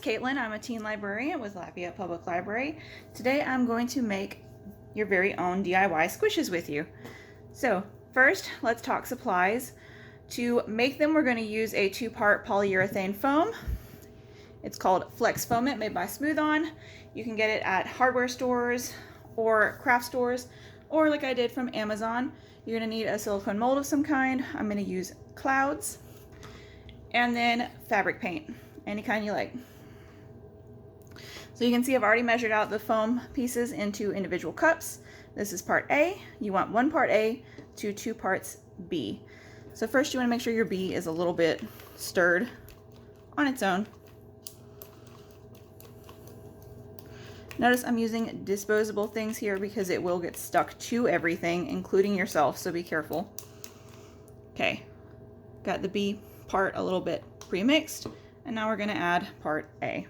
Caitlin. I'm a teen librarian with Lafayette Public Library. Today I'm going to make your very own DIY squishes with you. So first, let's talk supplies. To make them, we're going to use a 2-part polyurethane foam. It's called Flex Foam It, made by Smooth On. You can get it at hardware stores or craft stores, or like I did from Amazon. You're going to need a silicone mold of some kind. I'm going to use clouds, and then fabric paint, any kind you like. So you can see I've already measured out the foam pieces into individual cups. This is part A. You want 1 part A to 2 parts B. So first you want to make sure your B is a little bit stirred on its own. Notice I'm using disposable things here because it will get stuck to everything, including yourself, so be careful. Okay, got the B part a little bit pre-mixed, and now we're going to add part A.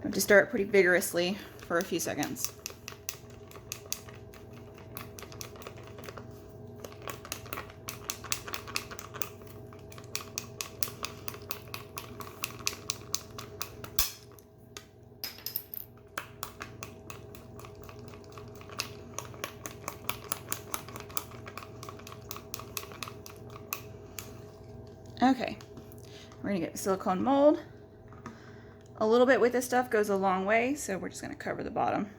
I have to stir it pretty vigorously for a few seconds. Okay, we're gonna get the silicone mold. A little bit with this stuff goes a long way, so we're just gonna cover the bottom.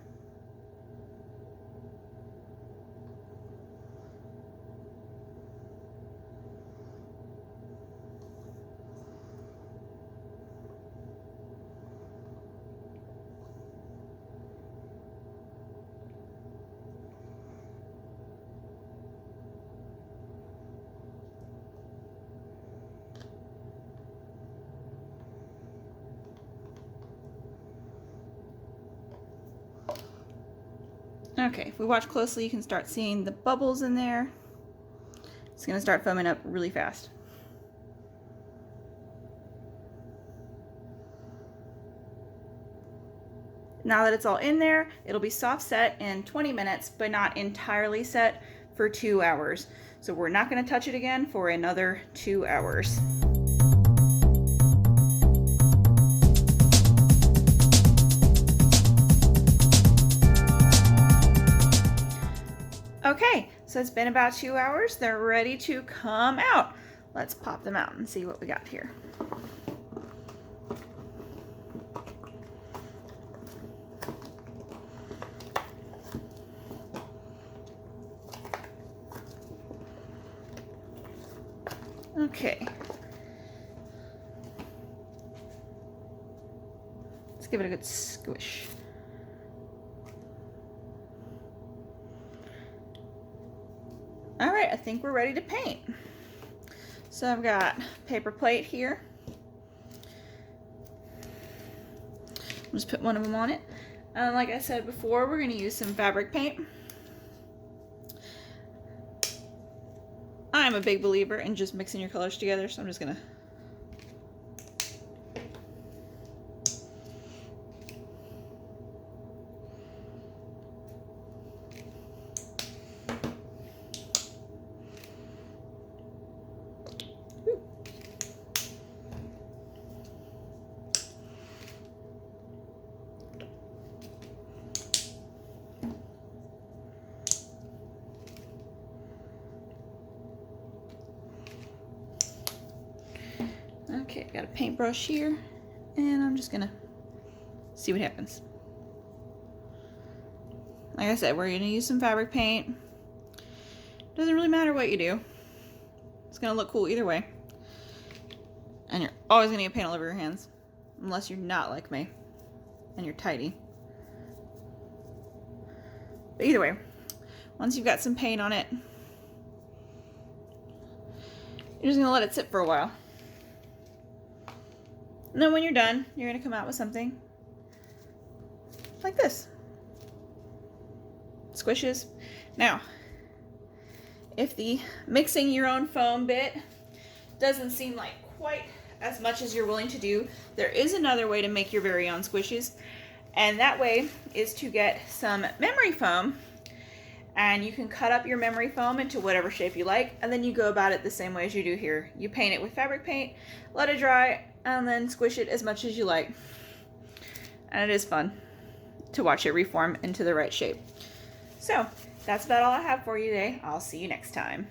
Okay, if we watch closely, you can start seeing the bubbles in there. It's going to start foaming up really fast. Now that it's all in there, it'll be soft set in 20 minutes, but not entirely set for 2 hours. So we're not going to touch it again for another 2 hours. Okay, so it's been about 2 hours. They're ready to come out. Let's pop them out and see what we got here. Okay. Let's give it a good squish. All right, I think we're ready to paint. So I've got paper plate here. I'll just put one of them on it. And like I said before, we're going to use some fabric paint. I'm a big believer in just mixing your colors together, so I'm just going to Okay, I've got a paintbrush here, and I'm just gonna see what happens. Like I said, we're gonna use some fabric paint. Doesn't really matter what you do. It's gonna look cool either way. And you're always gonna get paint all over your hands, unless you're not like me, and you're tidy. But either way, once you've got some paint on it, you're just gonna let it sit for a while. And then when you're done, you're going to come out with something like this. Squishes. Now, if the mixing your own foam bit doesn't seem like quite as much as you're willing to do, there is another way to make your very own squishes. And that way is to get some memory foam, and you can cut up your memory foam into whatever shape you like, and then you go about it the same way as you do here. You paint it with fabric paint, let it dry, and then squish it as much as you like. And it is fun to watch it reform into the right shape. So that's about all I have for you today. I'll see you next time.